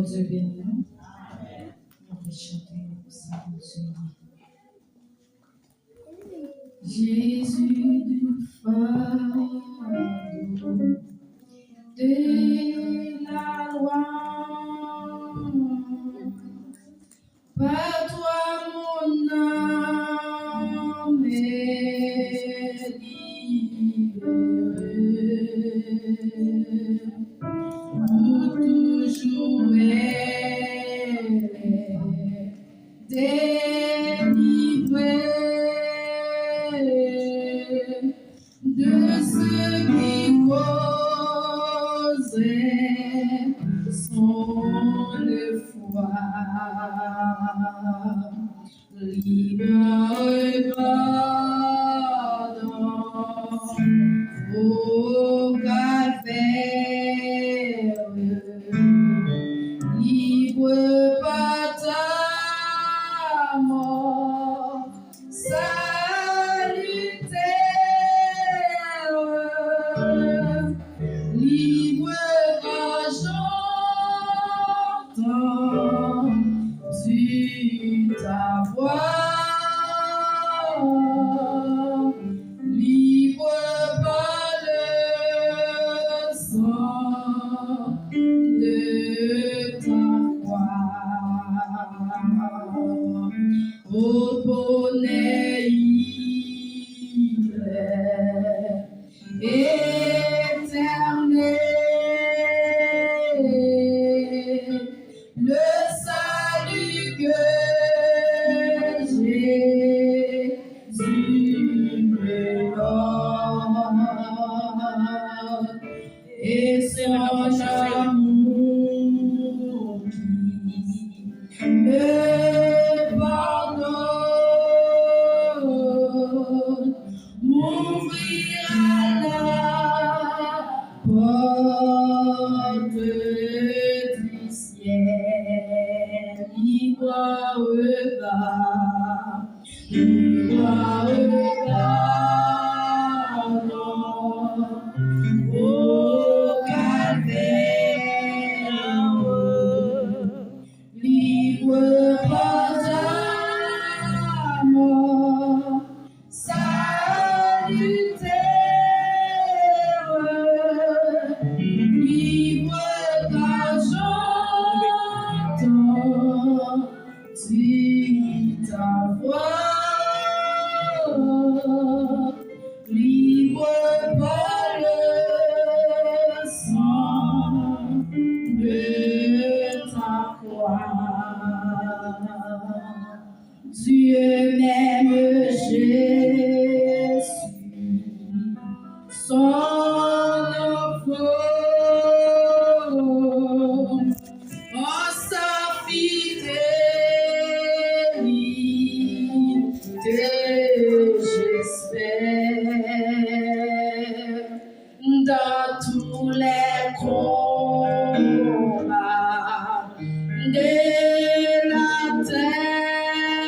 Dieu béni nous. On va chanter ça pour Dieu. Jésus du fardeau de la loi, par toi mon âme est libérée. Pour toujours elle est délivrée de ce qui causait son foi. Libre pardon au calvaire, libre par ta mort salutaire, libre quand j'entends ta voix, libre par le sang de ta croix. Au bonnet il est éternel, le salut que Jésus me donne, et son amour qui me pardonne, m'ouvrira la porte du ciel. Libre regard, au calvaire, libre par ta mort salutaire, libre quand j'entends ta voix, libre par le sang de ta croix. Dieu m'aime, Jésus, son enfant, en sa fidélité, j'espère, dans tous les combats de la terre,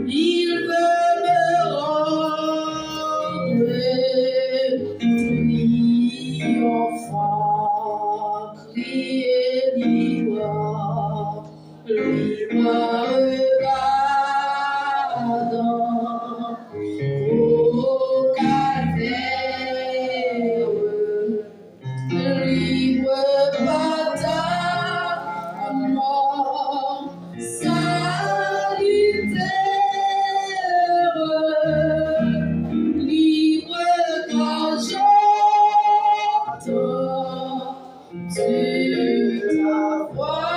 il veut me rendre triomphant, crier libre, libre pardon au calvaire, libre par ta mort salutaire, libre quand j'entends ta voix,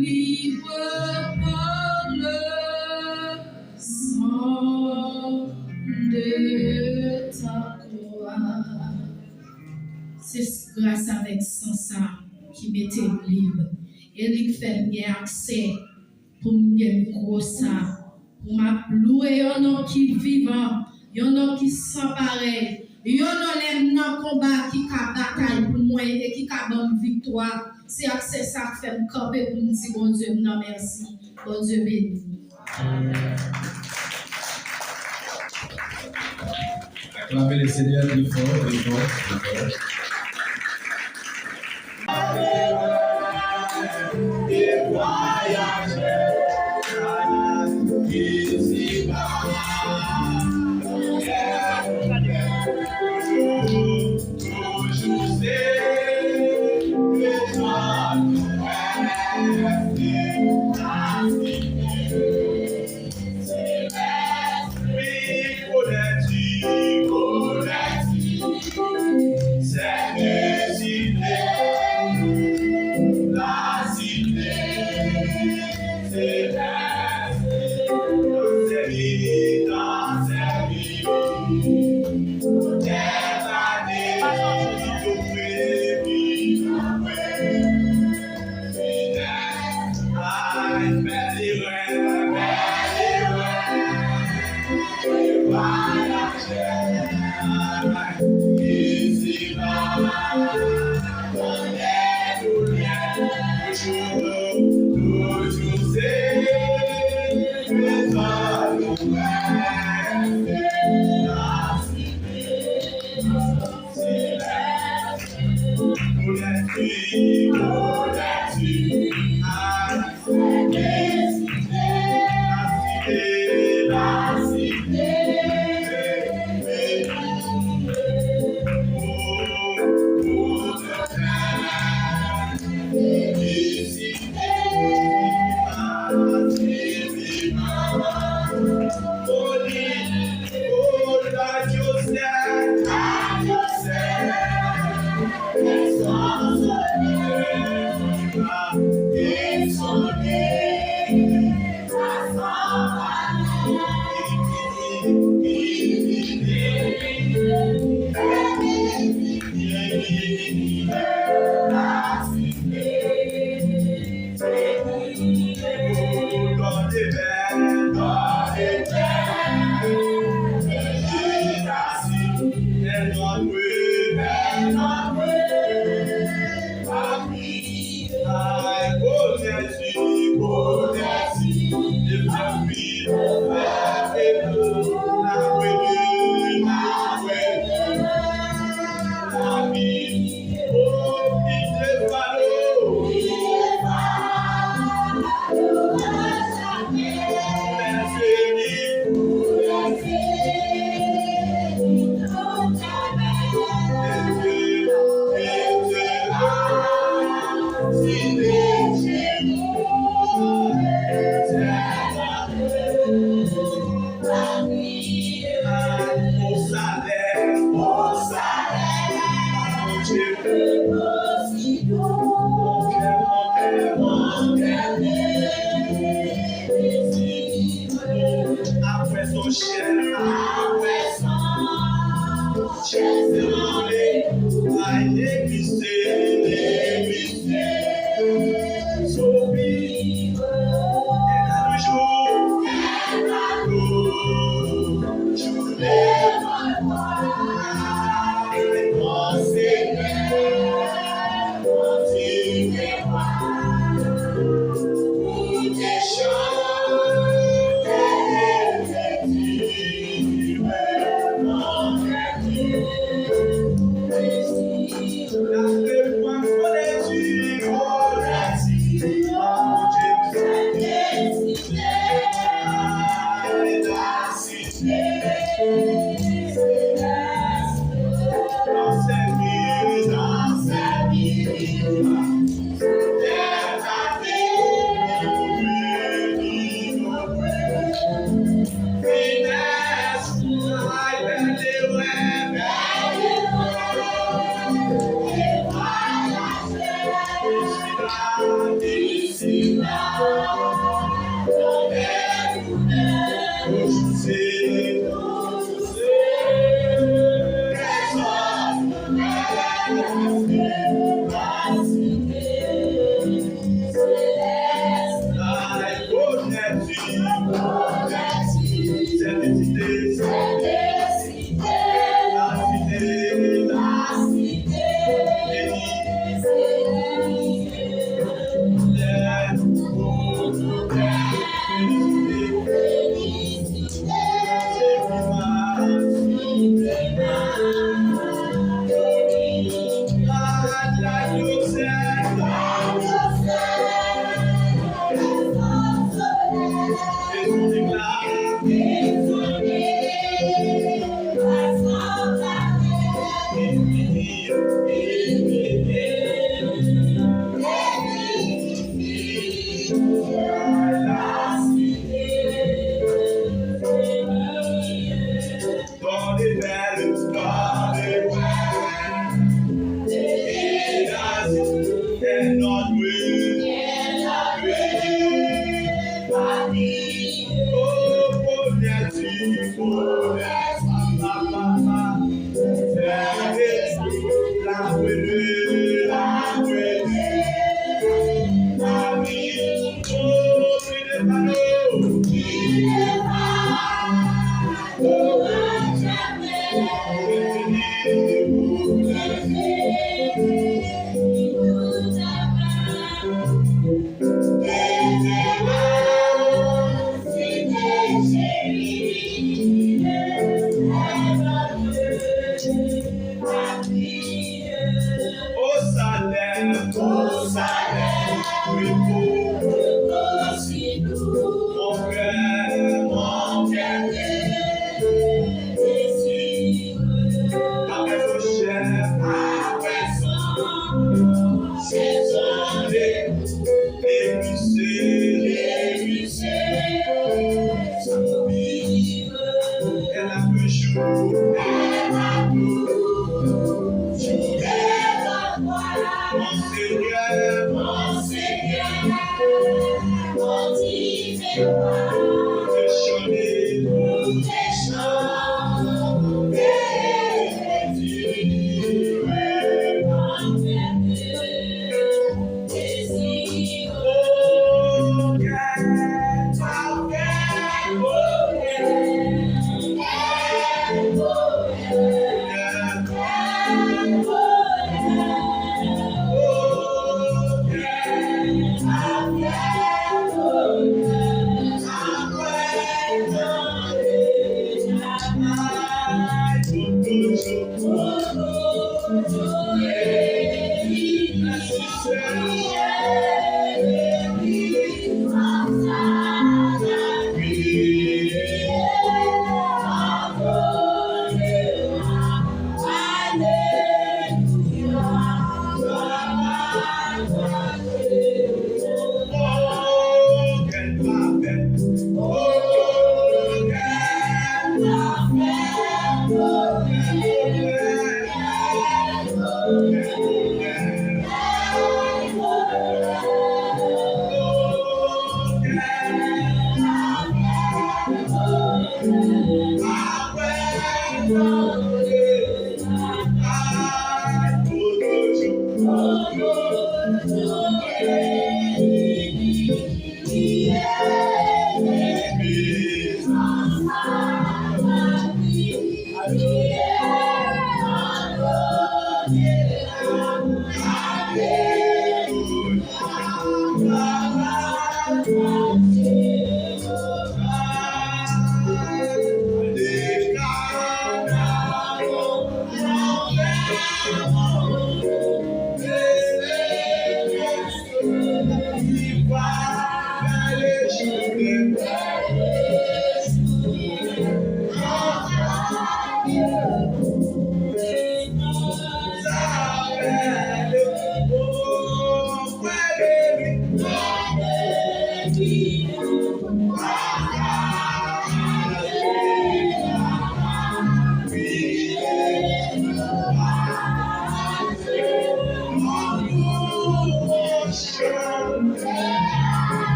libre par le sang de ta croix. C'est grâce avec sang ça qui m'était libre. Et il fait bien accès pour me gros ça. Pour m'appeler un homme qui vivant, un homme qui sans pareil. Il y a un combat qui a bataille pour moi et qui a bonne victoire. C'est accès ça qui fait me camper pour me dire bon Dieu, non merci. Bon Dieu béni. Acclamez le Seigneur plus fort, plus fort, plus fort.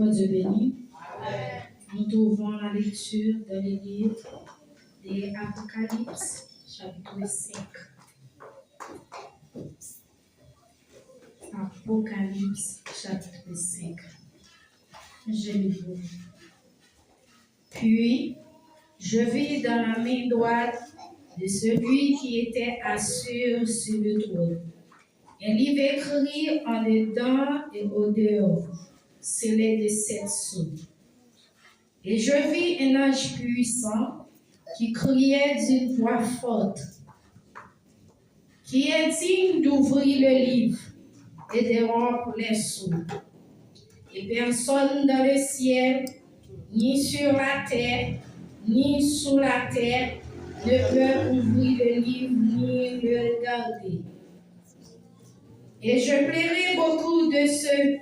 Bon Dieu béni. Nous trouvons la lecture dans les livres des Apocalypse, chapitre 5. Apocalypse, chapitre 5. Je lis. Puis, je vis dans la main droite de celui qui était assis sur le trône un livre écrit en dedans et au dehors, scellé de 7 sceaux. Et je vis un ange puissant qui criait d'une voix forte, qui est digne d'ouvrir le livre et de rompre les sceaux. Et personne dans le ciel, ni sur la terre, ni sous la terre, ne peut ouvrir le livre ni le regarder. Et je plairai beaucoup de ce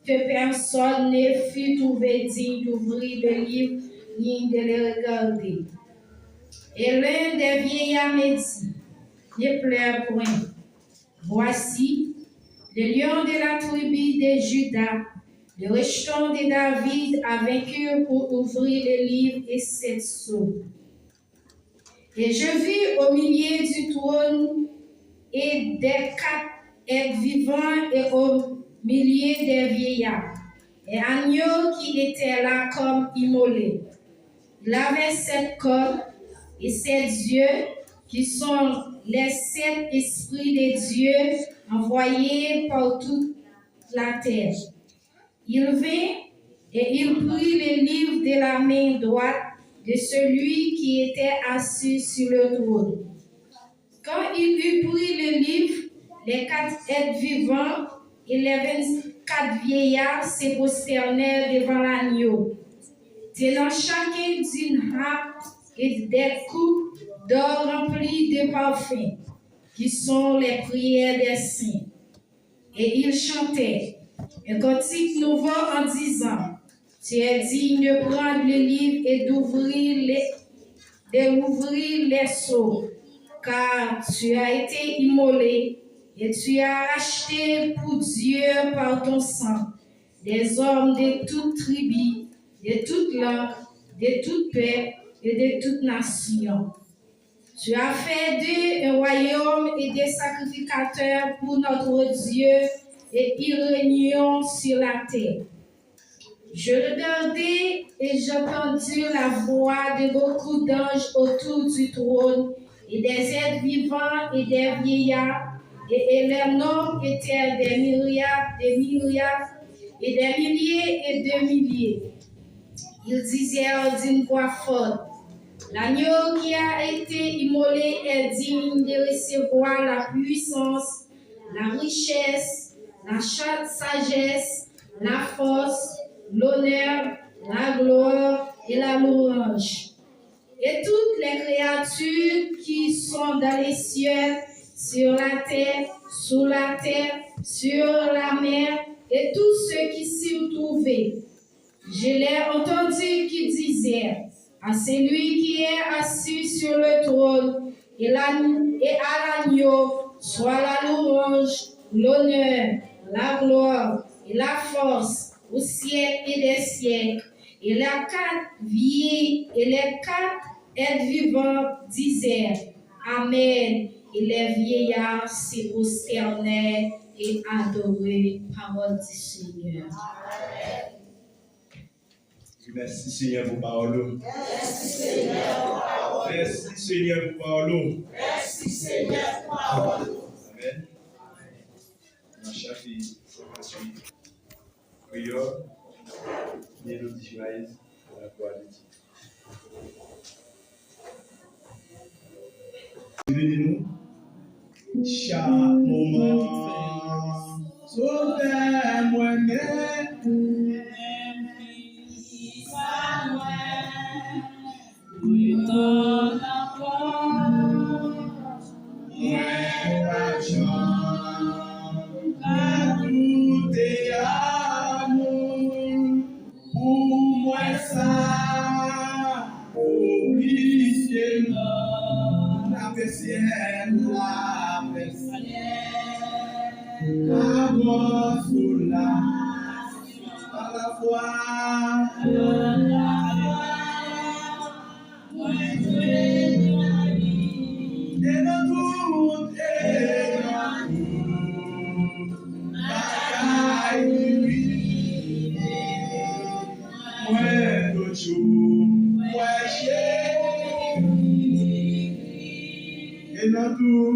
que personne ne fut trouvé digne d'ouvrir le livre ni de le regarder. Et l'un des vieillards me dit, ne pleure point. Voici, le lion de la tribu de Juda, le rejeton de David a vaincu pour ouvrir le livre et 7 sceaux. Et je vis au milieu du trône et des 4 êtres vivants et au milieu des vieillards, et agneau qui était là comme immolé. Il avait 7 cornes et 7 yeux, qui sont les 7 esprits de Dieu envoyés par toute la terre. Il vint et il prit le livre de la main droite de celui qui était assis sur le trône. Quand il eut pris le livre, les 4 êtres vivants et les 24 vieillards se prosternèrent devant l'agneau, tenant chacun d'une harpe et des coupes d'or remplies de parfums, qui sont les prières des saints. Et ils chantaient un cantique nouveau en disant, tu es digne de prendre le livre et d'ouvrir les sceaux, car tu as été immolé et tu as racheté pour Dieu par ton sang des hommes de toute tribu, de toute langue, de toute peuple et de toute nation. Tu as fait d'eux un royaume et des sacrificateurs pour notre Dieu, et ils régnent sur la terre. Je regardai et j'entendis la voix de beaucoup d'anges autour du trône, et des êtres vivants et des vieillards, et leurs noms étaient des myriades, et des milliers et de milliers. Ils disaient d'une voix forte, l'agneau qui a été immolé est digne de recevoir la puissance, la richesse, la sagesse, la force, l'honneur, la gloire et la louange. Et toutes les créatures qui sont dans les cieux, sur la terre, sous la terre, sur la mer, et tous ceux qui s'y trouvaient. Je l'ai entendu qui disait, à celui qui est assis sur le trône et à l'agneau, soit la louange, l'honneur, la gloire et la force au siècle et des siècles. Et les 4 vieillards et les 4 êtres vivants disaient, Amen. Et les vieillards se prosternèrent et adoraient parole du Seigneur. Amen. Merci Seigneur pour parole. Merci Seigneur pour parole. Merci Seigneur pour parole. Merci Seigneur pour parole. Amen. Dans chaque prière, mélodie joyeuse pour la gloire de Dieu. Bénis-nous chaque moment. Sauvez-moi, foi. Et dans tout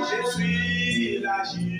je suis la vie,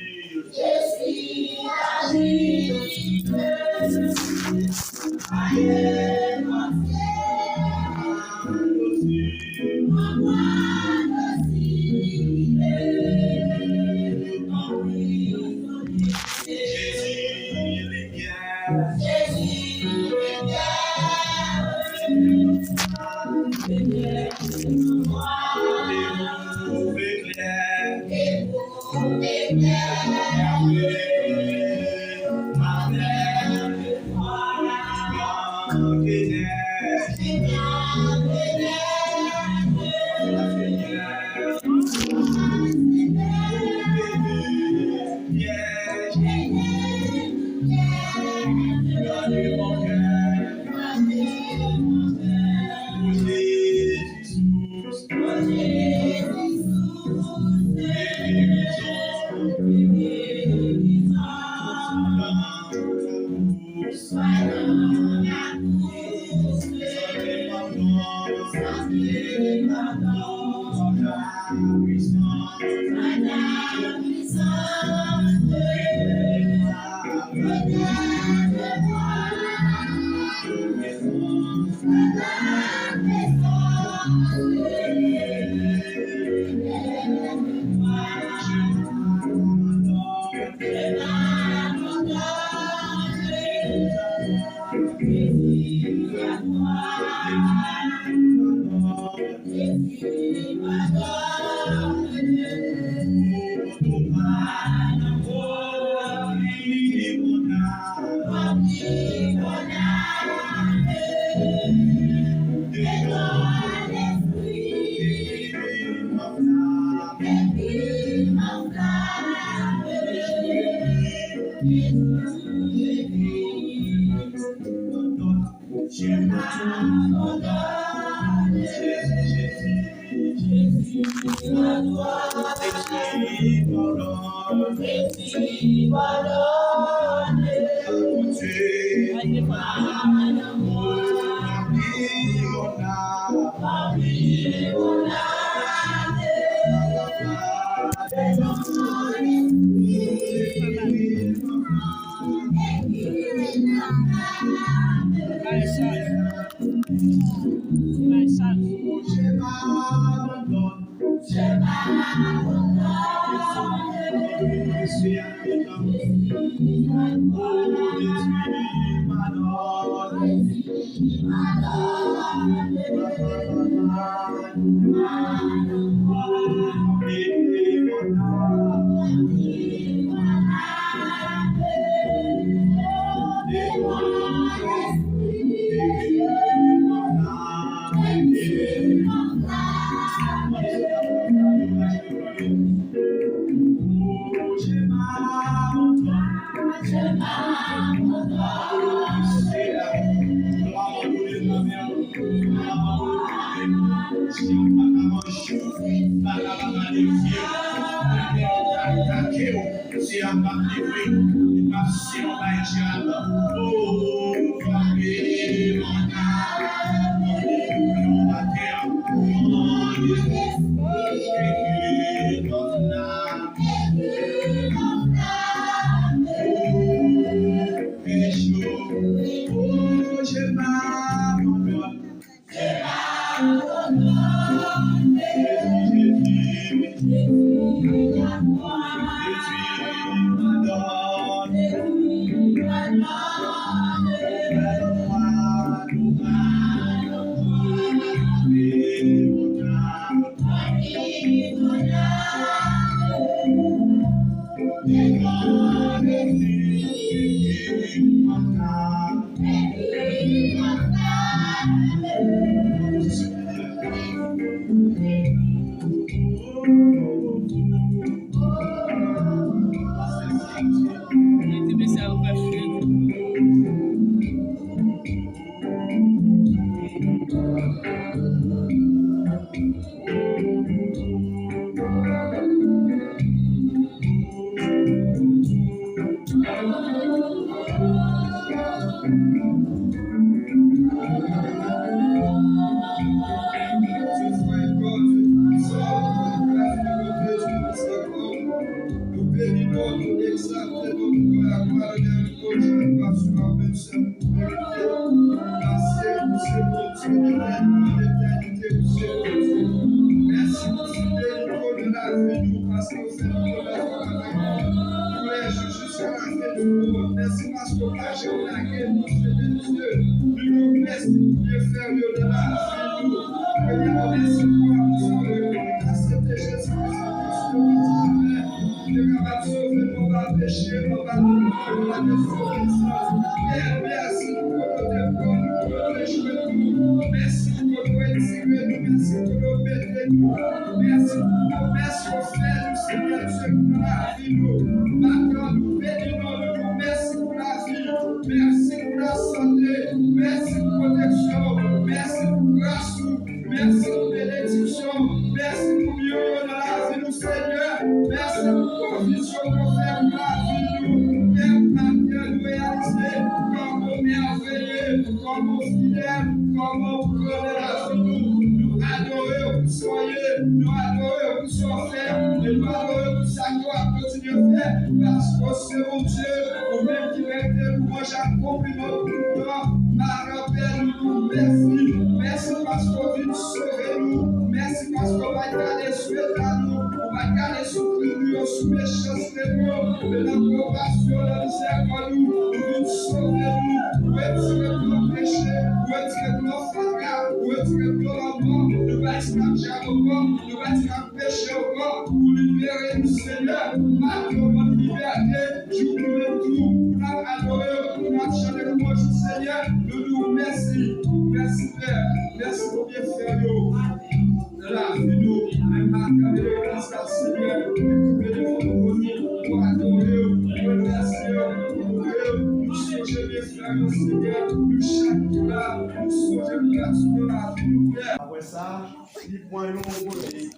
Après ça, il prend un côté,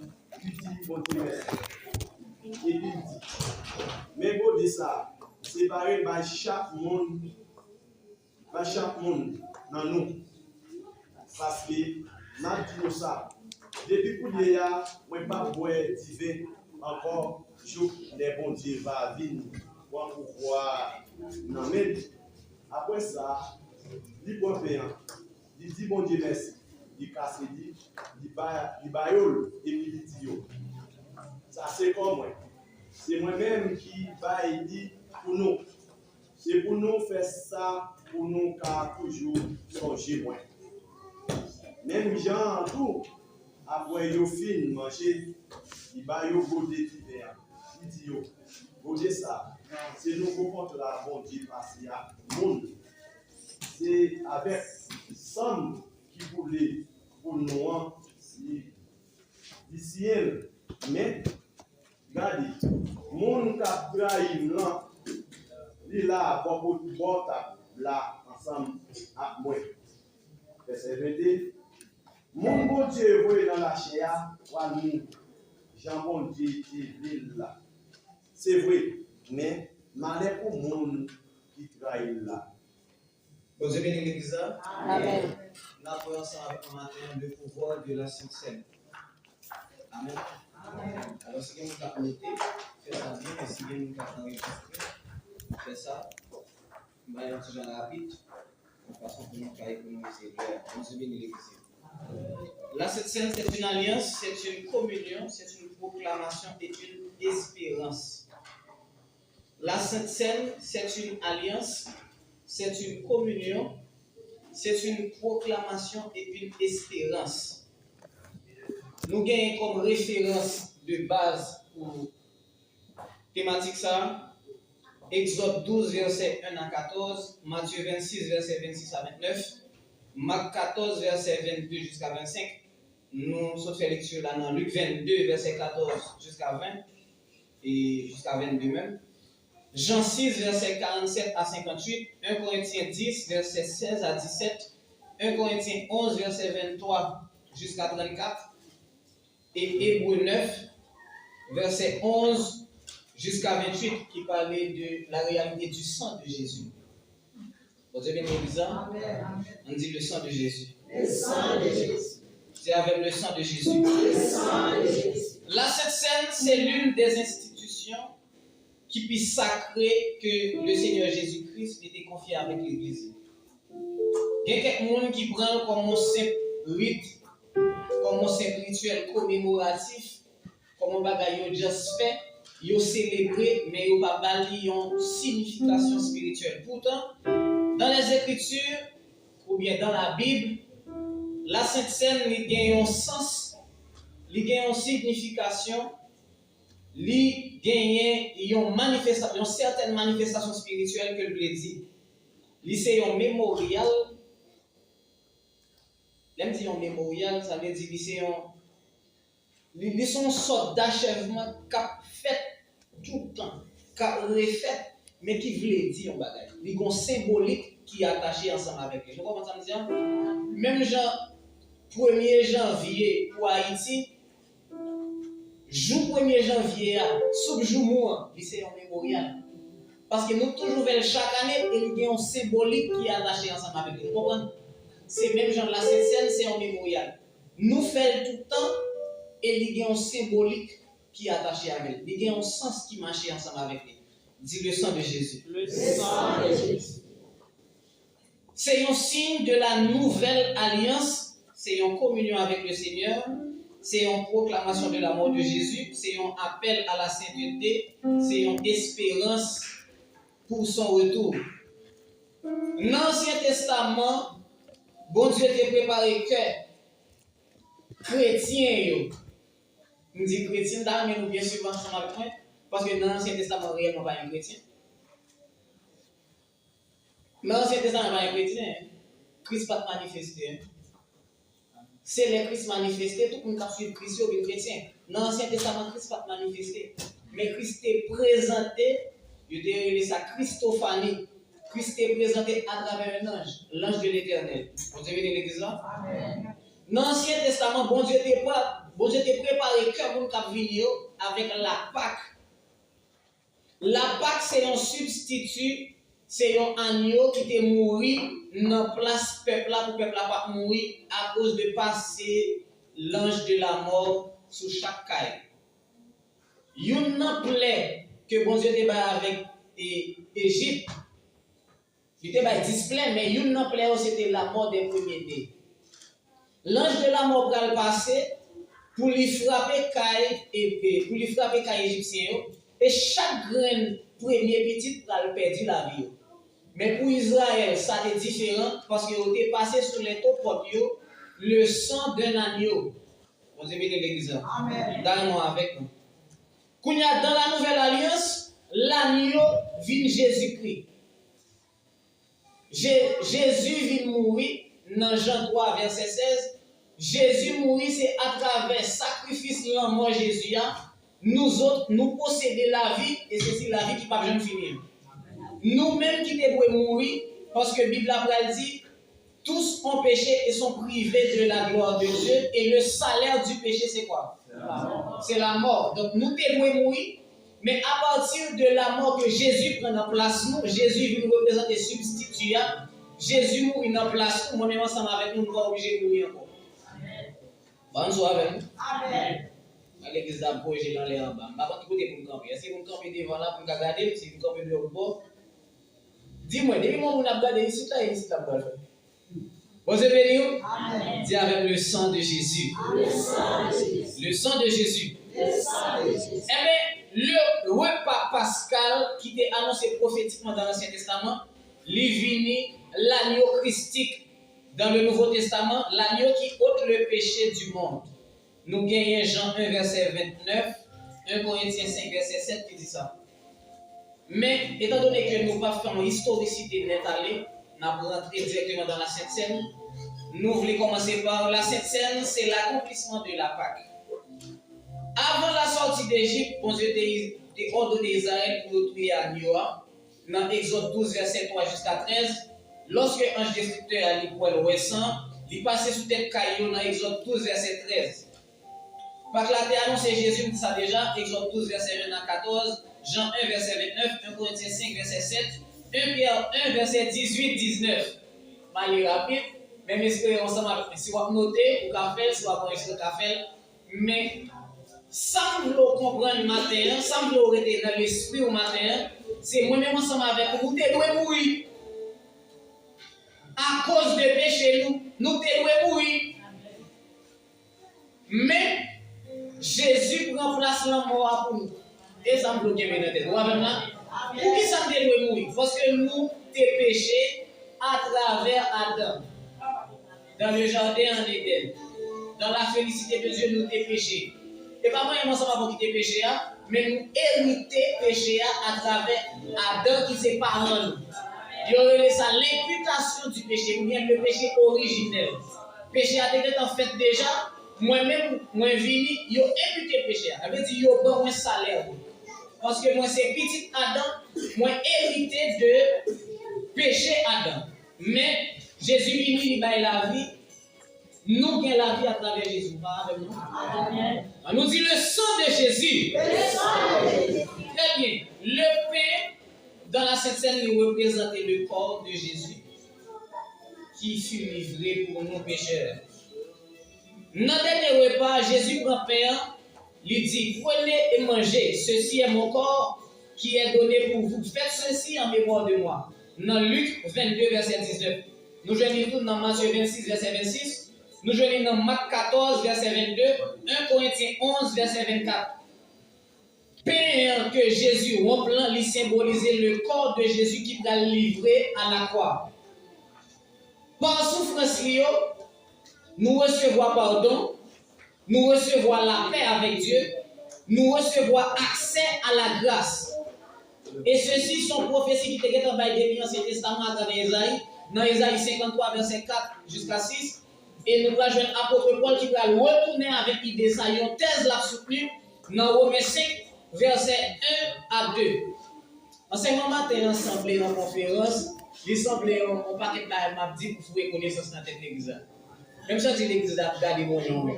il dit bon Dieu merci. Et il dit, mais bon de ça, séparé par chaque monde dans nous. Parce que, m'a dit ça, depuis que je n'ai pas boire divin encore, jour les bons dieux va venir pour pouvoir non mais après ça, il prend payant, il dit bon Dieu merci, il casse il baille et puis il dit yo. Ça c'est comme moi. C'est moi-même qui va dire pour nous. C'est pour nous faire ça, pour nous car toujours songer moins. Même gens tout, après yo fin manger, il va yo goder d'hiver. Il dit yo, goder ça. C'est nous contre la bonté parce qu'il y a monde. C'est avec somme qui voulait pour nous du ciel. Mais regardez, mon qui a trahi là, il a beaucoup de là ensemble avec moi. Persévérer. Mon bon Dieu voyez dans la chair, nous, Jean bon Dieu est là. C'est vrai, mais malheur pour le monde qui trahit là. Vous avez béni l'église. Amen. Nous avons ensemble ce matin le pouvoir de la Sainte Seine. Amen. Alors, si vous avez noté, faites ça bien, et si vous avez enregistré, faites ça. Nous allons un petit genre rapide, de façon que nous puissions économiser. Vous avez béni l'église. La Sainte Seine, c'est une alliance, c'est une communion, c'est une proclamation et une espérance. La Sainte Seine, c'est une alliance, c'est une communion, c'est une proclamation et une espérance. Nous gagnons comme référence de base pour thématique ça, Exode 12, verset 1 à 14, Matthieu 26, verset 26 à 29, Marc 14, verset 22 jusqu'à 25. Nous sommes fait lecture là dans Luc 22, verset 14 jusqu'à 20 et jusqu'à 22 même. Jean 6, verset 47 à 58, 1 Corinthiens 10, verset 16 à 17, 1 Corinthiens 11, verset 23 jusqu'à 34, et Hébreux 9, verset 11 jusqu'à 28, qui parlait de la réalité du sang de Jésus. Vous avez bien lu ça? On dit le sang de Jésus. Le sang de Jésus. C'est avec le sang de Jésus. Le sang de Jésus. La Sainte Seine, c'est l'une des institutions qui puisse sacrer que le Seigneur Jésus-Christ était confié avec l'Église. Il y a quelqu'un qui prend comme un simple rite, comme un simple rituel commémoratif, comme un bagage juste fait, ils célébré, mais ils n'ont pas bali une signification spirituelle. Pourtant, dans les Écritures, ou bien dans la Bible, la Sainte Seine, il gagne un sens, il gagne une signification, il gagne une certaine manifestation spirituelle que je l'ai dit. C'est un mémorial. L'aime dire un mémorial, ça veut dire c'est une sorte d'achèvement qu'a fait tout le temps, qu'a refait, mais qui voulait dire un bagage. Il y a un symbolique qui est attaché ensemble avec lui. Vous comprenez ça me dire? Même genre 1er janvier pour Haïti, jour 1er janvier, sous jour mois, c'est un mémorial. Parce que nous toujours faisons chaque année et il y a un symbolique qui est attaché ensemble avec lui. Vous comprenez? C'est même genre la Sainte Seine, c'est un mémorial. Nous faisons tout le temps et il y a un symbolique qui est attaché avec lui. Il y a un sens qui marche ensemble avec lui. Dis le sang de Jésus. Le sang de Jésus. C'est un signe de la nouvelle alliance. C'est une communion avec le Seigneur. C'est une proclamation de la mort de Jésus. C'est un appel à la sainteté. C'est une espérance pour son retour. Dans l'Ancien Testament, bon Dieu t'a préparé que chrétiens, nous disons chrétiens, mais nous bien sûr ensemble avec moi, parce que dans l'Ancien Testament, réellement pas un chrétien. Dans l'Ancien Testament, pas un chrétien. Christ pas manifesté. C'est les Christ manifesté, tout le monde qui suit Christ est chrétien. Dans l'Ancien Testament, Christ pas manifesté. Mais Christ est présenté, je dirais ça Christophanie. Christ est présenté à travers un ange, l'ange de l'Éternel. Vous avez vu l'église là? Amen. Dans l'Ancien Testament, bon Dieu t'a préparé que vous cap venir avec la Pâque. La Pâque, c'est un substitut, c'est un agneau qui était mort dans place peuple là pour peuple là pas mourir à cause de passer l'ange de la mort sous chaque caille. Une plaie que bon Dieu t'a avec Égypte. Il était pas display, mais une plaie c'était la mort des premiers-nés. L'ange de la mort va le passer pour lui frapper caille égyptien et chaque graine premier petit va le perdre la vie. Mais pour Israël, ça est différent parce qu'il était passé sur les topos le sang d'un agneau. Vous avez vu l'église? Amen. Dans avec nous. Quand il y a dans la nouvelle alliance, l'agneau vient Jésus-Christ. Jésus vient mourir dans Jean 3, verset 16. Jésus mourit, c'est à travers le sacrifice de la mort Jésus. Nous autres, nous possédons la vie et c'est la vie qui ne peut jamais finir. Nous-mêmes qui devons mourir, parce que la Bible a dit tous ont péché et sont privés de la gloire de Dieu. Et le salaire du péché, c'est quoi? C'est la mort. Donc nous devons mourir. Mais à partir de la mort que Jésus prend en place, nous, Jésus vient nous représenter substitut. Jésus mourit en place, nous, moi-même ensemble avec nous, nous sommes obligés de mourir encore. Bonjour avec nous. Amen. L'église d'Apôtre, j'ai dans les en bas. Je ne vais pas tout côté pour me camper. Si vous me campez devant là pour me regarder, si vous me campez de l'autre bord, dis-moi, depuis moi, on a regardé ici, là, ici, là, Vous avez béni? Amen. Dis avec le sang de Jésus. Le sang de Jésus. Le sang de Jésus. Le sang de Jésus. Eh bien, le repas pascal qui était annoncé prophétiquement dans l'Ancien Testament, il l'agneau christique dans le Nouveau Testament, l'agneau qui ôte le péché du monde. Nous gagnons Jean 1, verset 29, 1 Corinthiens 5, verset 7 qui dit ça. Mais, étant donné que nous ne pas faire une historicité d'étaler, nous allons rentrer directement dans la Sainte Seine. Nous voulons commencer par la Sainte Seine, c'est l'accomplissement de la Pâque. Avant la sortie d'Égypte, bon Dieu a ordonné Israël pour le tuer à Noah, dans Exode 12, verset 3 jusqu'à 13. Lorsque l'ange destructeur a pour le sang, il passait sous tête caillou dans Exode 12, verset 13. Par là, il a annoncé Jésus, dit ça déjà, Exode 12, verset 1 à 14, Jean 1, verset 29, 1 Corinthiens 5, verset 7, 1 Pierre 1, verset 18, 19. Je vais aller rapide, même espérons ensemble, si vous notez, vous pouvez faire, si vous pouvez faire, mais sans vouloir comprendre le matin, sans vouloir être dans l'esprit au matin, c'est moi-même ensemble avec vous, nous devons mourir. À cause de péché, nous devons mourir. Mais Jésus prend place dans la mort pour nous. Et ça me bloque bien dans tête. Vous avez là? Pour qui ça nous devons mourir? Parce que nous avons péché à travers Adam. Dans le jardin en Éden. Dans la félicité de Dieu, nous avons péché. Et pas moi ensemble pour quitter péché, mais nous hériter péché à travers Adam qui s'est parent nous. Il y aurait ça l'imputation du péché, ou bien le péché originel. Péché a été en fait déjà, moi-même, moi vini, il a imputé péché. Ça veut dire qu'il y a bon salaire. Parce que moi c'est petit Adam, moi hérité de péché Adam. Mais Jésus vini, il a la vie. Nous avons la vie à travers Jésus. Amen. On nous dit le sang de Jésus. Le sang de Jésus. Très bien. Le pain, dans la Sainte Seine, il représentait le corps de Jésus qui fut livré pour nos pécheurs. Dans le dernier repas, Jésus prend pain, il dit, prenez et mangez, ceci est mon corps qui est donné pour vous. Faites ceci en mémoire de moi. Dans Luc 22, verset 19. Nous joignons tout dans Matthieu 26, verset 26. Nous joignons dans Marc 14, verset 22, 1 Corinthiens 11, verset 24. Pain que Jésus remplit, il symbolisait le corps de Jésus qui va livrer à la croix. Par souffrance, nous recevons pardon, nous recevons la paix avec Dieu, nous recevons accès à la grâce. Et ceci sont prophéties qui étaient en bail de l'Ancien Testament à travers Isaïe, dans Isaïe 53, verset 4 jusqu'à 6. Et nous allons jouer l'apôtre Paul qui va retourner avec l'idée, ça y est, une thèse l'a soutenue dans Romains 5, verset 1 à 2. Enseignement matin, ensemble en conférence, l'assemblée en paquet de la m'a dit pour reconnaissance dans cette église. Même si l'église a regardé mon nom.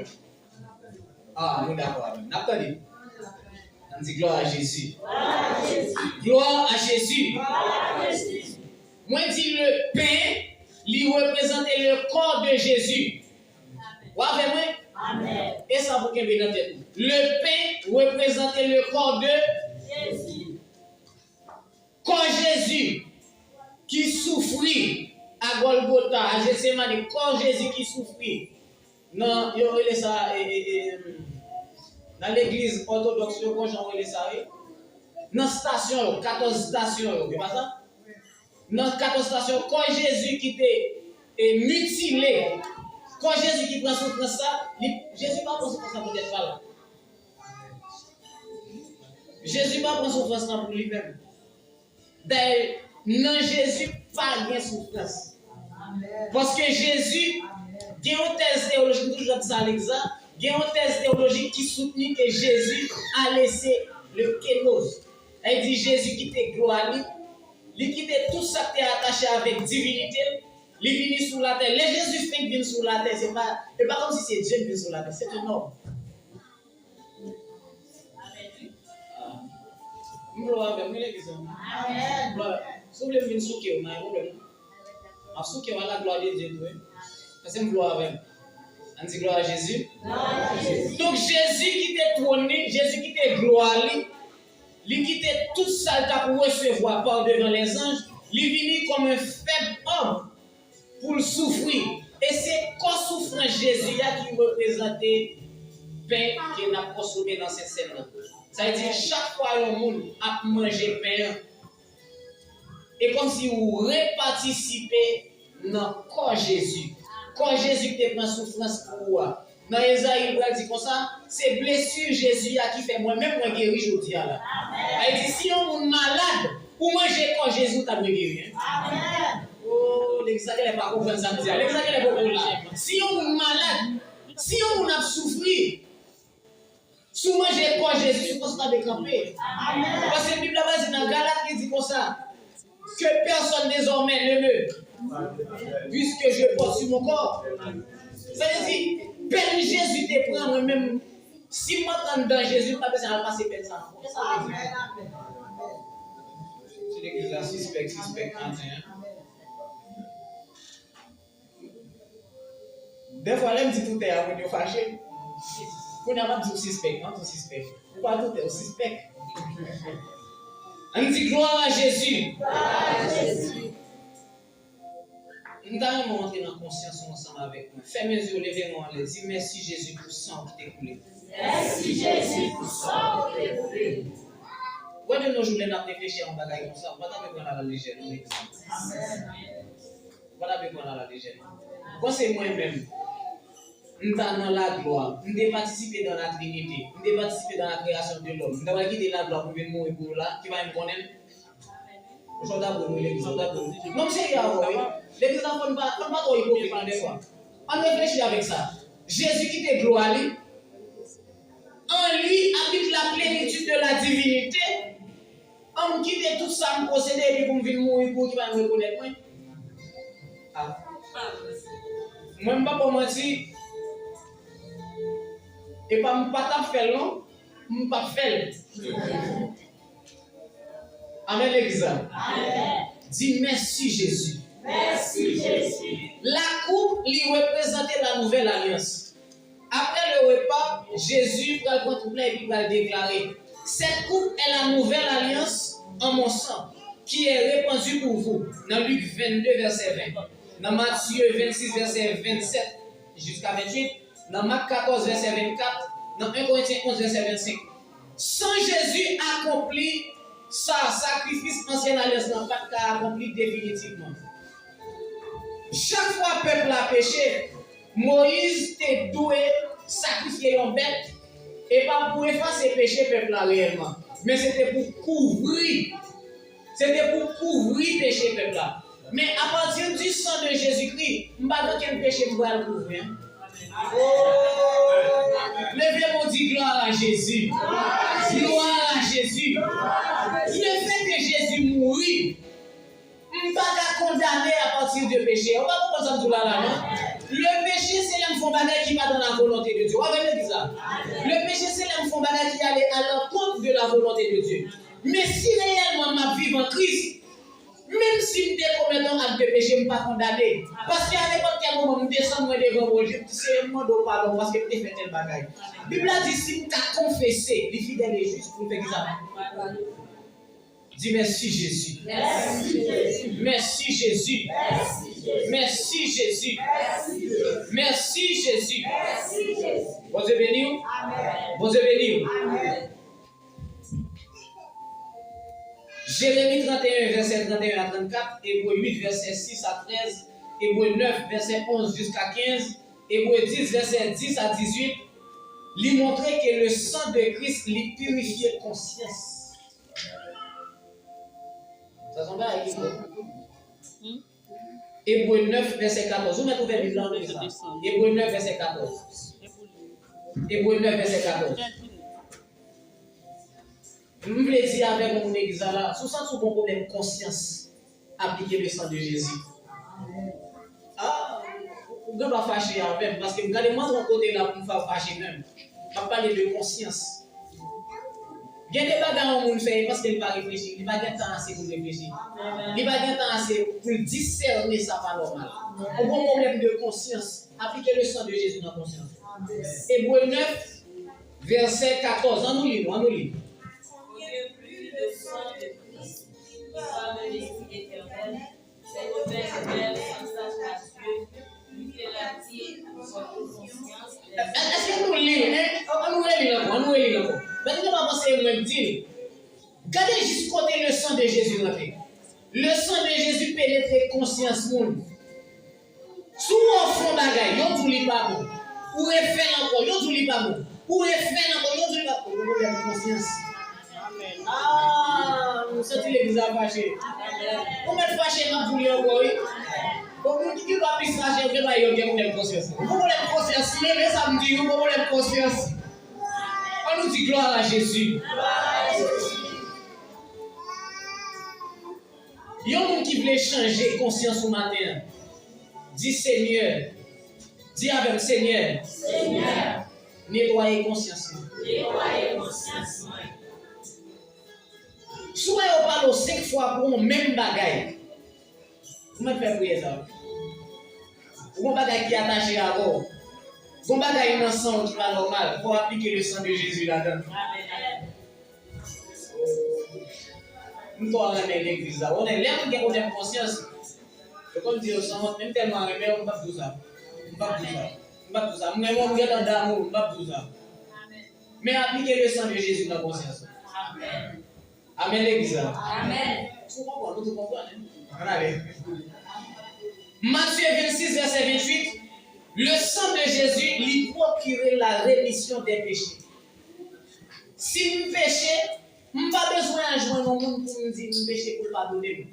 Ah, nous d'accord. N'attendez. On dit gloire à Jésus. Gloire à Jésus. Moi, dis le pain, il représentait le corps de Jésus. Vous avez moi? Amen. Et ça vous qu'est bien dans tête. Le pain représentait le corps de Jésus. Quand Jésus qui souffrit à Golgotha, à Gethsemane, quand Jésus qui souffrit, non, il y aurait ça dans l'église orthodoxe, quand j'en ai ça, dans la station, 14 stations, c'est pas ça? Dans 14 stations, quand Jésus qui était mutilé, quand Jésus qui prend souffrance ça, Jésus pas prend souffrance ça peut-être pas là. Jésus pas prend souffrance ça pour lui-même. D'ailleurs, non, Jésus pas de souffrance. Parce que Jésus, il y a une thèse théologique, toujours dit ça à l'exemple, il y a une thèse théologique qui soutient que Jésus a laissé le kénos. Elle dit Jésus qui était gloire, il quittait tout ça qui est attaché avec divinité, il vient sur la terre. Les Jésus fait venir sur la terre, c'est pas comme si c'est Dieu qui vient sur la terre, c'est un homme. Amen. Si vous voulez venir sur qui, vous avez un problème. Sur qui, la gloire de Dieu. Parce que gloire avec. On dit gloire à Jésus. Donc Jésus qui était trôné, Jésus qui était gloire, il quittait tout ça pour recevoir par devant les anges, il venait comme un faible homme pour le souffrir. Et c'est corps souffrant Jésus qui représentait pain qu'il a consommé dans cette scène. Ça veut dire chaque fois que le monde a mangé pain, et comme si vous reparticipez dans le corps Jésus. Quand Jésus te prend souffrance pour vous. Dans Esaïe, il dit comme ça, c'est blessure Jésus qui fait moi-même moi guéri aujourd'hui. Il dit si on est malade, pour manger quand Jésus t'a guéri. Amen. Oh, l'exact n'est pas compris ça. L'exact n'est pas compris. Si on est malade, si on a souffert, si on mange quand Jésus, tu penses pas décamper. Parce que la Bible là-bas dit dans Galates qui dit comme ça, que personne désormais ne me, puisque je porte sur mon corps. Ça veut dire, Père Jésus te prend moi-même. Si moi t'en dans Jésus, pas besoin de passer peine ça. C'est l'église là, suspect, des fois, elle me dit tout est à vous fâché. Vous n'avez pas dit suspect, non, tout suspect. Vous pas tout est au suspect. On dit gloire à Jésus. Gloire à Jésus. Nous allons entrer dans la conscience ensemble avec nous. Fais mes yeux, levez-moi en l'air. Dis merci Jésus pour le sang qui t'est coulé. Merci Jésus pour le sang qui t'est coulé. Quand de nos jours, nous avons réfléchi à un bagage comme ça, on va t'appeler à la légère. On va t'appeler à la légère. Quand c'est moi-même, nous sommes dans la gloire, nous devons participer dans la Trinité, nous devons participer dans la création de l'homme. Nous devons quitter la gloire pour venir mourir pour là, qui va me connaître. Non, c'est grave. Les enfants ne sont pas trop hypocrites des fois. On réfléchit avec ça. Jésus qui est gloire, en lui habite la plénitude de la divinité. On quitte tout ça, me posséder et puis pour me venir mourir pour qui va me reconnaître. Moi, je ne vais pas mentir. Et pas me pas faire non, je ne pas faire. Amen l'exemple. Amen. Dis merci Jésus. Merci Jésus. La coupe lui représentait la nouvelle alliance. Après le repas, Jésus va le contempler et puis va le déclarer. Cette coupe est la nouvelle alliance en mon sang qui est répandue pour vous. Dans Luc 22, verset 20. Dans Matthieu 26, verset 27 jusqu'à 28. Dans Marc 14, verset 24. Dans 1 Corinthiens 11, verset 25. Sans Jésus accompli ça, sacrifice ancienne alliance n'a pas accompli définitivement. Chaque fois que le peuple a péché, Moïse était doué sacrifier une bête et pas pour effacer le péché peuple là réellement, mais c'était pour couvrir. C'était pour couvrir le péché peuple là. Mais à partir du sang de Jésus-Christ, je ne sais pas quel péché je vais le couvrir. Levez-moi, dit gloire à Jésus. Gloire à Jésus. Le fait que Jésus mourit, je ne vais pas condamner à partir du péché. On va pas comprendre ça là, non? Le péché, c'est l'homme qui va dans la volonté de Dieu. On va dire ça. Le péché, c'est l'homme qui allait à l'encontre de la volonté de Dieu. Mais si réellement ma vie en Christ, même si je commets un acte de péché, je ne suis pas condamné. Parce qu'à n'importe quel moment, je descends devant Dieu, c'est un mot de pardon parce que je fait tel bagage. La Bible dit si tu as confessé, les fidèles et justes pour faire ça. Dis merci Jésus. Merci Jésus. Merci Jésus. Merci Jésus. Merci Jésus. Merci Jésus. Bon Dieu béni. Amen. Bon Dieu béni. Amen. Jérémie 31, verset 31 à 34, Hébreu 8, verset 6 à 13, Hébreu 9, verset 11 jusqu'à 15, Hébreu 10, verset 10 à 18, lui montrer que le sang de Christ lui purifiait conscience. Ça semble à Hébreu 9, verset 14. Vous mettez ouvert le blanc de ça. Hébreu 9, verset 14. Hébreu 9, verset 14. Je voulais dire avec mon église là, si vous sentez un bon problème de conscience, appliquez le sang de Jésus. Ah, vous ne pouvez pas fâcher avec, parce que regardez-moi de mon côté là pour me faire fâcher même. Je vais parler de conscience. Il y a des bagages où on fait parce qu'il ne va pas réfléchir, il va pas de temps assez pour réfléchir. Il va pas de temps assez pour discerner ça pas normal. Un bon problème de conscience, appliquez le sang de Jésus dans la conscience. Hébreu 9, verset 14. On nous lit, on nous lit. Le sang de Christ, par le l'esprit éternel, c'est le Père sans sa Dieu, lui fait Est-ce que nous lisons? On nous lit encore. Maintenant, on va penser au même dire. Regardez juste côté le sang de Jésus. Le sang de Jésus pénètre conscience monde. Sous on fond bagaille, yon tout li pas bon. Ou est fait encore, yon tout li pas bon. Ou est fait encore, yon tout li pas bon. Vous avez conscience. Amen. Ah, nous sentons l'église à fâcher. Vous mettez fâché dans tout li encore. Vous dites que va plus fâcher, vous avez yon conscience. Vous avez conscience, mais ça me dit, vous avez conscience. On nous dit gloire à Jésus. Il y a un monde qui voulait changer conscience au matin. Dis Seigneur. Dis avec Seigneur. Seigneur. Nettoyez conscience. Nettoyez conscience. Soit on parle 5 fois pour un même bagaille. Comment faire prier ça? Ou un bagaille qui est attaché à vous. Ou un bagaille innocent qui va normal. Il faut appliquer le sang de Jésus là-dedans. Nous sommes dans l'église là. On est là pour qu'on ait conscience. Comme dire au sang, même tellement aimé, on ne va pas tout ça. On ne va pas tout ça. Même on regarde dans l'amour, on ne va pas tout ça. Mais appliquer le sang de Jésus dans la conscience. Amen. Amen l'église là. Amen. Vous comprenez? Allez. Matthieu 26, verset 28. Le sang de Jésus lui procurait la rémission des péchés. Si nous péchons, nous n'avons pas besoin de joindre au monde pour nous dire que nous péchons pour pardonner.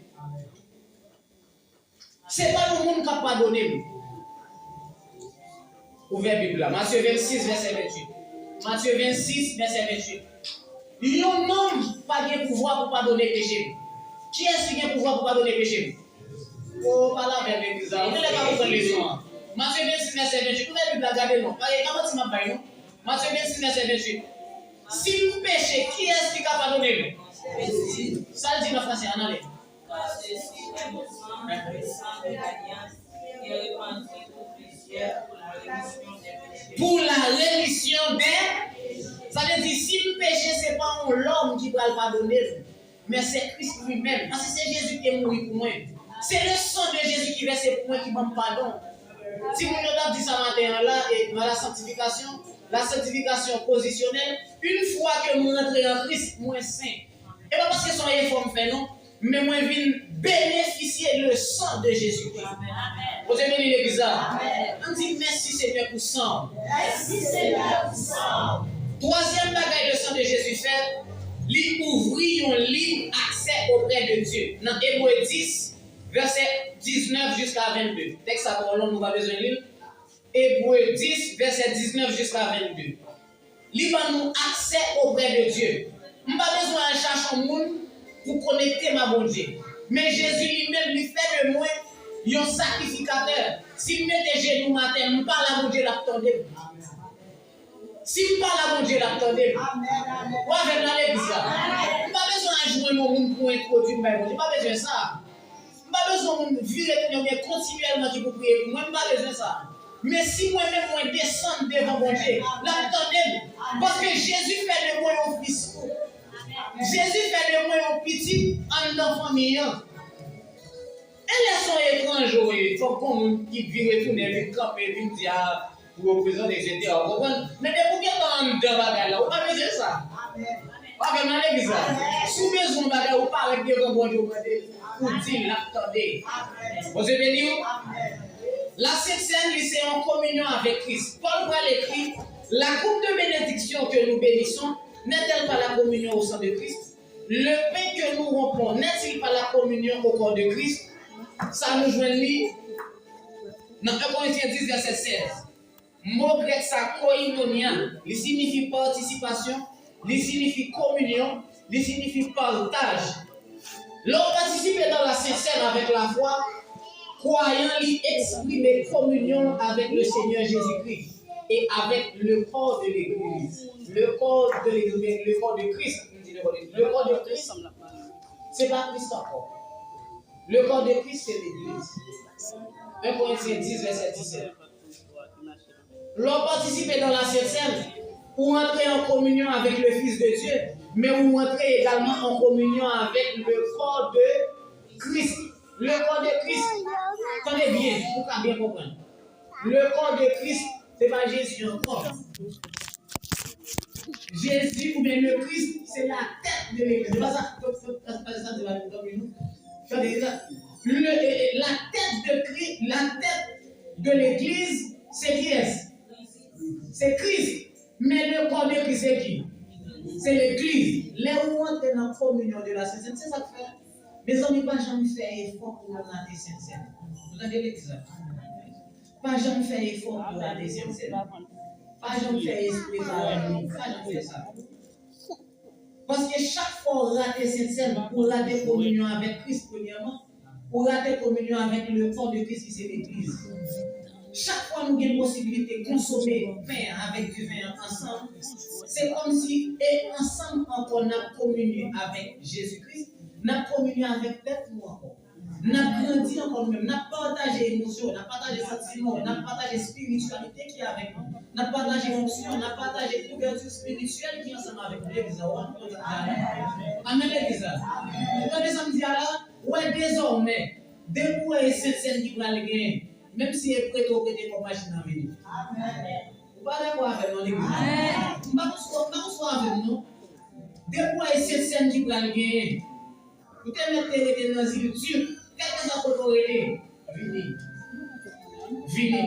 Ce n'est pas le monde qui a pardonné. Ouvrez la Bible là. Matthieu 26, verset 28. Matthieu 26, verset 28. Il y a un homme pas de pouvoir pour pardonner péché. Qui est-ce qui a pouvoir pour pardonner péché? Oh, pas la même l'église. Vous n'avez pas besoin de leçon. Matthieu 26, verset 28. Vous avez Bible regarder non. Comment tu m'as parlé non? Matthieu 26, verset 28. Si vous péchez, qui est-ce qui a pardonné? Ça le dit dans le français. En allez. Pour la rémission des. Ça veut dire si le péché, ce n'est pas l'homme qui doit le pardonner, mais c'est Christ lui-même. Parce que c'est Jésus qui est mort pour moi. C'est le sang de Jésus qui verse pour moi qui m'a pardon. Si vous avez dit ça matin là, et dans la sanctification positionnelle, une fois que nous rentrons en Christ, moi saint. Et pas parce que son effort me fait non, mais moi je viens bénéficier le sang de Jésus. Vous avez béni l'église. On dit merci Seigneur pour sang. Merci Seigneur pour sang. Troisième bagaille le sang de Jésus fait, lui ouvrir un libre accès auprès de Dieu. Dans Hébreux 10, verset 19 jusqu'à 22. Texte à long, nous avons besoin de lire. Hébreux 10, verset 19 jusqu'à 22. Libre nous accès auprès de Dieu. Je n'ai pas besoin de chercher un monde pour connecter ma bon Dieu. Mais Jésus lui-même lui fait de moi un sacrificateur. Si je mets des genoux matin, je parle à mon Dieu l'attendez. Si je parle à mon Dieu l'attendez. Ou avec dans l'église. Je n'ai pas besoin de jouer mon monde pour introduire ma bon Dieu. Je n'ai pas besoin de ça. Je n'ai pas besoin de vivre continuellement qui pour prier pour moi. Je n'ai pas besoin de ça. Mais si moi-même moi descends devant mon Dieu, l'attendez. Parce que Jésus fait de moi un fils. Jésus fait de moi un petit en enfant mignon. Et laissons étrange, il faut qu'on vit retourner, vite camper, vite dire, pour représenter, etc. Mais pour qu'il y ait un bagage là, on va besoin de ça. On va faire l'église là. Sous besoin de bagage, on parle devant bon Dieu pour dire l'attendez. Vous avez béni? La Sainte Seine, c'est en communion avec Christ. Paul va l'écrire, la coupe de bénédiction que nous bénissons, n'est-elle pas la communion au sang de Christ? Le pain que nous rompons, n'est-il pas la communion au corps de Christ? Ça nous joint lui dans 1 Corinthiens 10, verset 16. Mot grec, ça koinonia, il signifie participation, il signifie communion, il signifie partage. L'on participe dans la Sainte Seine avec la foi, croyant lui exprimer communion avec le Seigneur Jésus-Christ et avec le corps de l'Église. Le corps de l'Église, le corps de Christ. Le corps de Christ, c'est pas Christ encore. Le corps de Christ, c'est l'Église. 1 Corinthiens 10, verset 17. L'on participe dans la Sainte Seine pour entrer en communion avec le Fils de Dieu, mais pour entrer également en communion avec le corps de Christ. Le corps de Christ, attendez bien, pour bien comprendre. Le corps de Christ, ce n'est pas Jésus encore. Jésus ou bien le Christ, c'est la tête de l'église. C'est pas ça. C'est pas ça, c'est la tête de nous. La tête de Christ, la tête de l'église, c'est qui est-ce? C'est Christ. Mais le corps de Christ, c'est qui? C'est l'église. Les où on est dans la communion de la Sainte-Seine, c'est ça que fait. Mais on n'est pas jamais fait effort pour la Sainte-Seine. Vous avez l'église? Pas jamais fait effort pour la Sainte-Seine. Pas jamais fait esprit avec nous. Pas jamais fait ça. Parce que chaque fois on rate cette scène pour rater communion avec Christ, premièrement, pour rater communion avec le corps de Christ qui c'est l'église. Chaque fois nous avons une possibilité de consommer pain avec du vin ensemble, c'est comme si, et ensemble encore, on a communié avec Jésus-Christ, on a communié avec l'être nous encore. On a grandi encore même, on a partagé émotion, on a partagé sentiments, on a partagé spiritualité qui est avec nous, on a partagé fonction, on a partagé couverture spirituelle qui est ensemble avec nous. L'église. Amen, l'église. Vous entendez ça me dire là? Ouais, désormais, dès pour les Sainte-Seine qui va le gagner, même si elle prête au côté comme machine à venir. Vous pas d'accord avec nous, l'église? Vous pas d'accord avec nous? Dès pour les Sainte-Seine qui va le gagner, vous te mettez dans les yeux. Qu'est-ce que vous avez? Venez.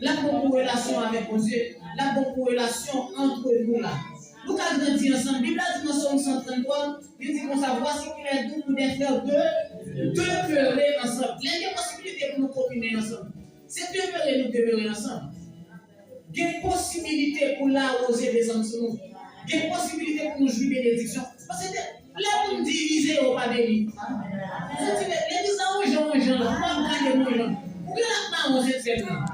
La bonne relation avec Dieu, la bonne relation entre nous là. Nous avons grandi ensemble. La Bible a dit dans Somme 133, il dit qu'on sait voici qu'il est doux pour des frères de demeurer ensemble. Il y a des possibilités pour nous communier ensemble. C'est nous demeurer ensemble. Il y a des possibilités pour l'arroser des hommes sur nous. Il y a des possibilités pour nous jouir bénédiction. Parce que là, nous diviser au pas béni. L'église a un gens, là. Pourquoi vous gardez gens? Pourquoi la main cette scène là?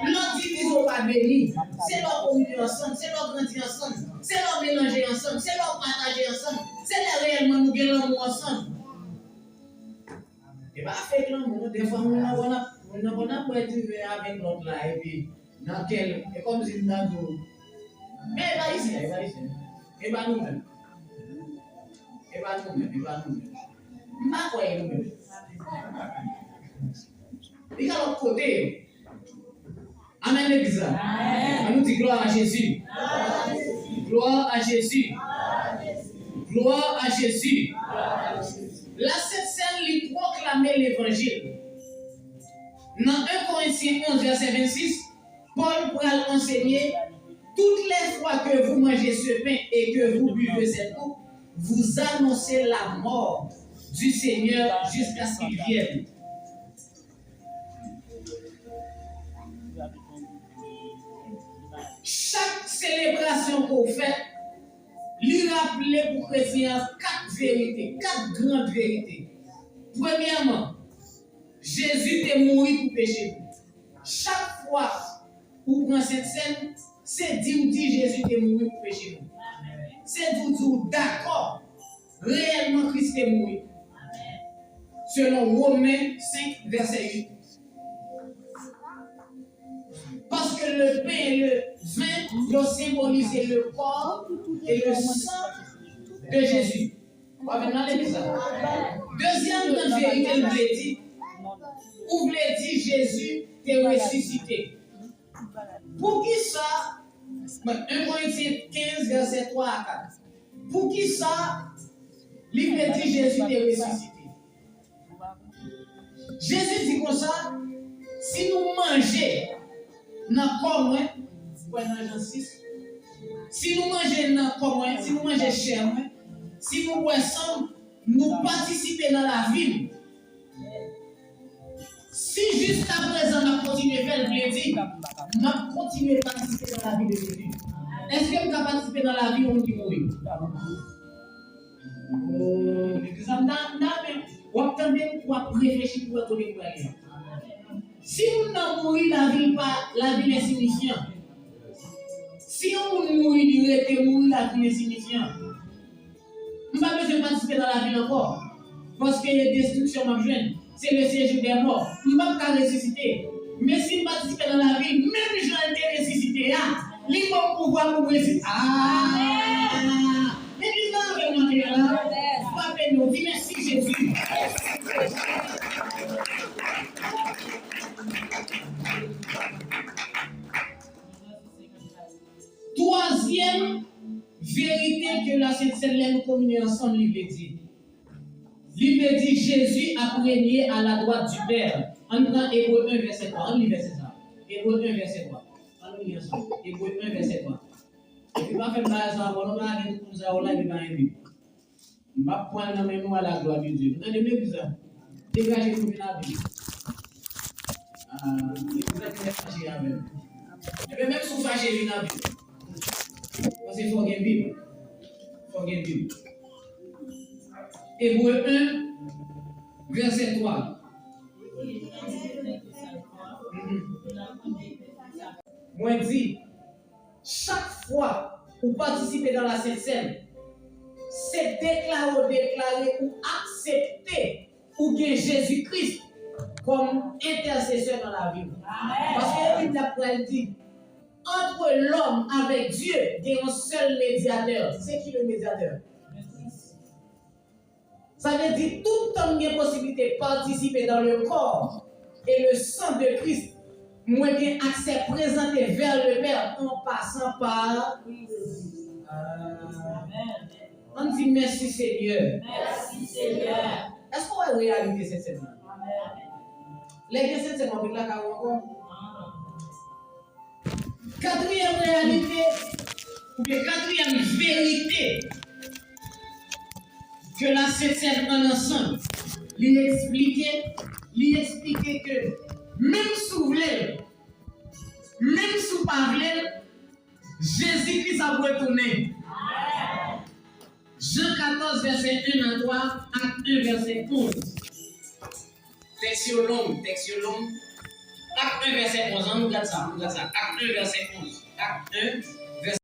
L'on divise au pas béni. C'est leur communion ensemble, c'est leur grandir ensemble, c'est leur mélanger ensemble, c'est leur partager ensemble, c'est leur réellement nous gagner l'amour ensemble. Et pas fait que l'amour, des fois, on a pas été avec l'autre là, et puis, dans quel, et comme si nous avons. Mais pas ici, et pas nous-mêmes. Et pas nous-mêmes. Pas quoi nous-mêmes. Il y a l'autre côté. Amen, l'église. On nous dit gloire à Jésus. Gloire à Jésus. Gloire à Jésus. La Sainte-Seine lui proclamait l'évangile. Dans 1 Corinthiens 11, verset 26, Paul pourra enseigner toutes les fois que vous mangez ce pain et que vous buvez cette eau, vous annoncez la mort du Seigneur jusqu'à ce qu'il vienne. Chaque célébration qu'on fait, lui rappeler pour chrétiens 4 vérités, 4 grandes vérités. Premièrement, Jésus est mort pour pécher. Chaque fois où vous prenez cette scène, c'est dire Jésus est mort pour pécher. C'est dire d'accord, réellement Christ est mort. Selon Romains 5, verset 8. Parce que le pain et le vin ont symbolisé le corps et le sang de Jésus. Deuxième grande vérité, il voulait dire, où voulait dire Jésus est ressuscité. Pour qui ça? 1 Corinthiens 15, verset 3 à 4. Pour qui ça? Il voulait dire Jésus est ressuscité. Jésus dit comme ça, si nous mangeons dans le corps, si nous mangeons dans le corps, si nous mangeons chair, si nous boissons, nous participons dans la vie. Si jusqu'à présent, nous continuons à faire le plaisir, nous continuons à participer dans la vie de Jésus. Est-ce que nous avons participé dans la vie où nous mourons? Ou attendez pour réfléchir pour être libre. Si nous n'avons mouru, la vie est insignifiante. Si on mourit, il était mourir, la vie est insignifiante. Nous n'avons pas besoin de participer dans la vie encore. Parce qu'il y a des destructions à jeune. C'est le séjour des morts. Nous n'avons pas ressusciter. Mais si nous participons dans la vie, même Jean était ressuscité, il va pouvoir nous ressusciter. Mais nous avons remonté là. Frappez-nous. Merci Jésus. Deuxième vérité que la Sainte Seine nous communier ensemble, il dit. Il dit Jésus a régné à la droite du Père. En prend Hébreu 1, verset 3. On lit verset 3. Hébreu 1, verset 3. On lit ensemble. Hébreu 1, verset 3. Et puis, pas faire ça, on va aller tout ça, on va aller dans la Bible. On va prendre dans nous à la gloire de Dieu. Vous entendez mieux que ça? Dégagez-vous de la Bible. Vous êtes fâché avec. Et bien, même si vous fâchez de la Bible, parce qu'il faut une Bible. Il faut une Bible. Hébreu 1, verset 3. Moi, je dis, chaque fois que vous participez dans la Sainte Seine, c'est déclarer ou accepter ou que Jésus-Christ comme intercesseur dans la vie. Parce que la dit, entre l'homme avec Dieu, il y a un seul médiateur. C'est qui le médiateur? Ça veut dire tout le temps qu'il y a possibilité de participer dans le corps et le sang de Christ. Moi, bien accès présenté vers le Père en passant par. On dit merci Seigneur. Merci Seigneur. Est-ce qu'on va réalité cette semaine? Les deux cette semaine, on peut la faire encore. Quatrième réalité, ou bien quatrième vérité que la septième en ensemble, lui expliquer que même sous voulez, même sous pas voulez, Jésus-Christ a retourné. Jean 14, verset 1 à 3, acte 1, verset 11. Texte long. Acte 1, verset 11, on regarde ça. Acte 1, verset 11. Acte 1,